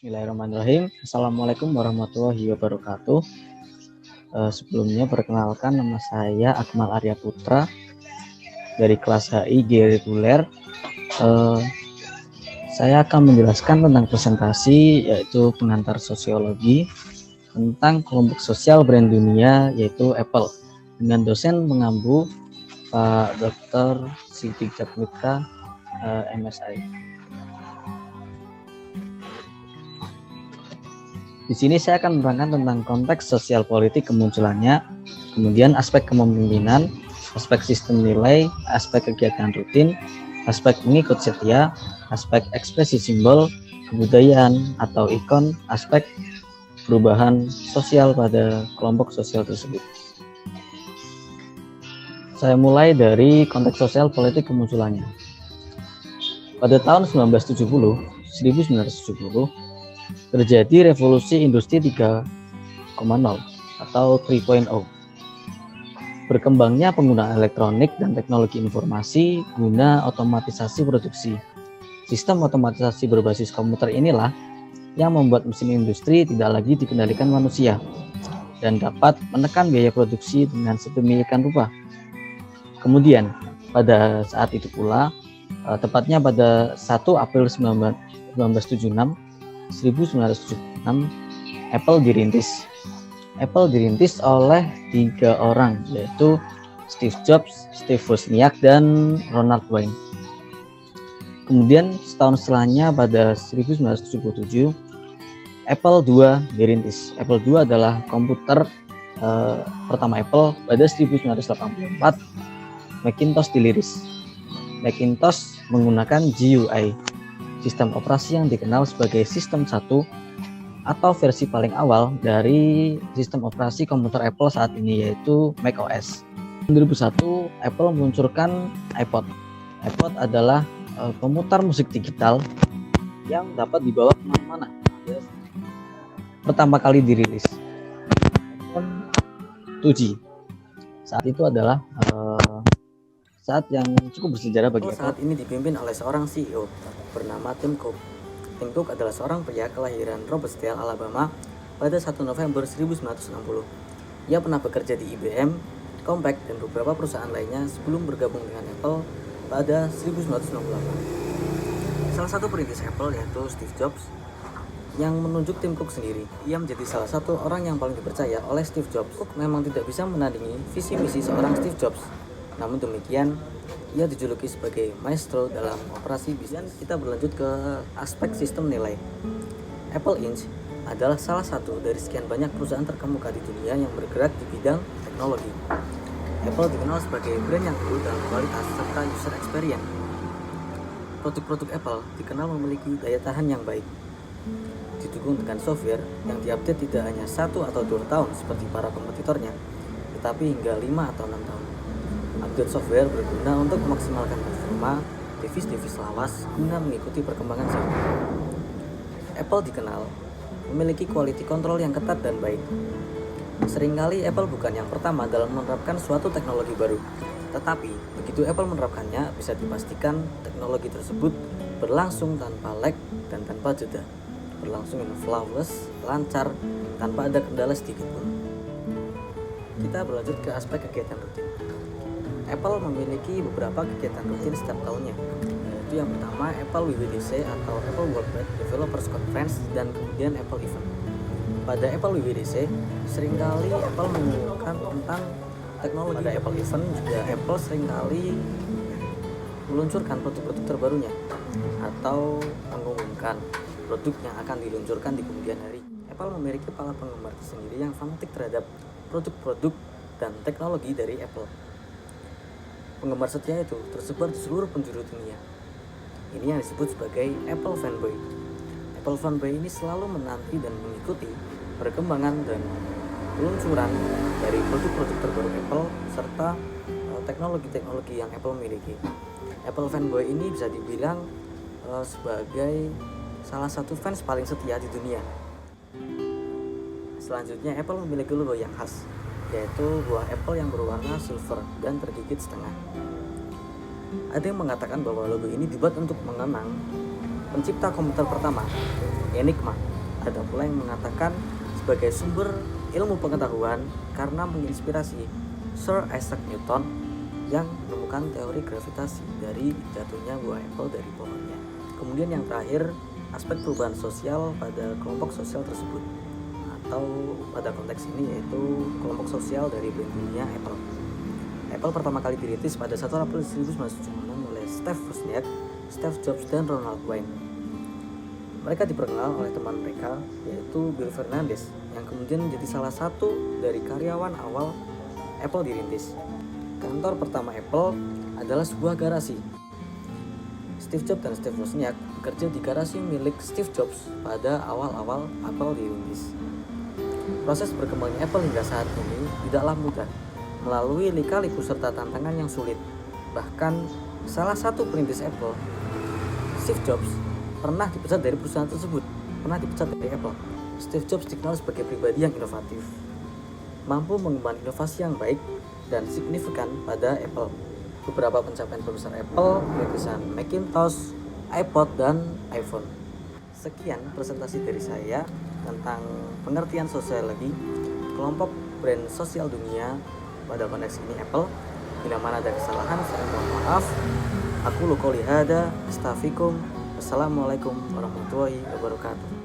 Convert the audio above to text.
Bismillahirrahmanirrahim. Assalamualaikum warahmatullahi wabarakatuh. Sebelumnya perkenalkan, nama saya Akmal Arya Putra dari kelas HI G reguler. Saya akan menjelaskan tentang presentasi, yaitu pengantar sosiologi tentang kelompok sosial brand dunia, yaitu Apple, dengan dosen pengampu Pak Dr. Siti Jatmika, MSI. Di sini saya akan menerangkan tentang konteks sosial politik kemunculannya, kemudian aspek kepemimpinan, aspek sistem nilai, aspek kegiatan rutin, aspek pengikut setia, aspek ekspresi simbol, kebudayaan atau ikon, aspek perubahan sosial pada kelompok sosial tersebut. Saya mulai dari konteks sosial politik kemunculannya. Pada tahun 1970, terjadi revolusi industri 3.0 atau 3.0. Berkembangnya penggunaan elektronik dan teknologi informasi guna otomatisasi produksi. Sistem otomatisasi berbasis komputer inilah yang membuat mesin industri tidak lagi dikendalikan manusia dan dapat menekan biaya produksi dengan sedemikian rupa. Kemudian, pada saat itu pula, tepatnya pada 1 April 1976, Apple dirintis. Apple dirintis oleh 3 orang, yaitu Steve Jobs, Steve Wozniak, dan Ronald Wayne. Kemudian setahun setelahnya pada 1977, Apple II dirintis. Apple II adalah komputer pertama Apple. Pada 1984, Macintosh dirilis. Macintosh menggunakan GUI, sistem operasi yang dikenal sebagai sistem 1 atau versi paling awal dari sistem operasi komputer Apple saat ini, yaitu macOS. 2001, Apple meluncurkan iPod. iPod adalah pemutar musik digital yang dapat dibawa kemana-mana. Pertama kali dirilis iPhone 2G. Saat itu adalah saat yang cukup bersejarah bagi Apple. Saat ini dipimpin oleh seorang CEO bernama Tim Cook. Tim Cook adalah seorang pria kelahiran Robertsdale, Alabama pada 1 November 1960. Ia pernah bekerja di IBM, Compaq, dan beberapa perusahaan lainnya sebelum bergabung dengan Apple pada 1968. Salah satu perintis Apple yaitu Steve Jobs yang menunjuk Tim Cook sendiri. Ia menjadi salah satu orang yang paling dipercaya oleh Steve Jobs. Cook memang tidak bisa menandingi visi misi seorang Steve Jobs. Namun demikian, ia dijuluki sebagai maestro dalam operasi bisnis. Kita berlanjut ke aspek sistem nilai. Apple Inc. adalah salah satu dari sekian banyak perusahaan terkemuka di dunia yang bergerak di bidang teknologi. Apple dikenal sebagai brand yang unggul dalam kualitas serta user experience. Produk-produk Apple dikenal memiliki daya tahan yang baik, didukung dengan software yang diupdate tidak hanya 1 atau 2 tahun seperti para kompetitornya, tetapi hingga 5 atau 6 tahun. Update software berguna untuk memaksimalkan performa device-device lawas guna mengikuti perkembangan zaman. Apple dikenal memiliki quality control yang ketat dan baik. Seringkali Apple bukan yang pertama dalam menerapkan suatu teknologi baru, tetapi begitu Apple menerapkannya, bisa dipastikan teknologi tersebut berlangsung tanpa lag dan tanpa jeda, berlangsung flawless, lancar, tanpa ada kendala sedikit pun. Kita berlanjut ke aspek kegiatan rutin. Apple memiliki beberapa kegiatan rutin setiap tahunnya, yaitu yang pertama Apple WWDC atau Apple Worldwide Developers Conference, dan kemudian Apple Event. Pada Apple WWDC, seringkali Apple mengumumkan tentang teknologi. Pada Apple Event juga Apple seringkali meluncurkan produk-produk terbarunya atau mengumumkan produk yang akan diluncurkan di kemudian hari. Apple memiliki para penggemar sendiri yang fanatik terhadap produk-produk dan teknologi dari Apple. Penggemar setia itu tersebar di seluruh penjuru dunia. Ini yang disebut sebagai Apple fanboy. Apple fanboy ini selalu menanti dan mengikuti perkembangan dan peluncuran dari produk-produk terbaru Apple serta teknologi-teknologi yang Apple miliki. Apple fanboy ini bisa dibilang sebagai salah satu fans paling setia di dunia. Selanjutnya, Apple memiliki logo yang khas, yaitu buah apple yang berwarna silver dan tergigit setengah. Ada yang mengatakan bahwa logo ini dibuat untuk mengenang pencipta komputer pertama, Enigma, ada pula yang mengatakan sebagai sumber ilmu pengetahuan karena menginspirasi Sir Isaac Newton yang menemukan teori gravitasi dari jatuhnya buah apel dari pohonnya. Kemudian yang terakhir, aspek perubahan sosial pada kelompok sosial tersebut, atau pada konteks ini yaitu kelompok sosial dari berdirinya Apple. Apple pertama kali dirintis pada 1 April 1976 oleh Steve Wozniak, Steve Jobs, dan Ronald Wayne. Mereka diperkenal oleh teman mereka yaitu Bill Fernandez yang kemudian menjadi salah satu dari karyawan awal Apple dirintis. Kantor pertama Apple adalah sebuah garasi. Steve Jobs dan Steve Wozniak bekerja di garasi milik Steve Jobs pada awal-awal Apple dirintis. Proses berkembangnya Apple hingga saat ini tidaklah mudah, melalui lika-liku serta tantangan yang sulit. Bahkan salah satu perintis Apple, Steve Jobs, pernah dipecat dari perusahaan tersebut, pernah dipecat dari Apple. Steve Jobs dikenal sebagai pribadi yang inovatif, mampu mengembangkan inovasi yang baik dan signifikan pada Apple. Beberapa pencapaian terbesar Apple yaitu Macintosh, iPod, dan iPhone. Sekian presentasi dari saya tentang pengertian sosiologi kelompok brand sosial dunia pada konteks ini Apple. Bila mana ada kesalahan, saya mohon maaf. Aku qouli hada, astaghfirukum. Wassalamualaikum warahmatullahi wabarakatuh.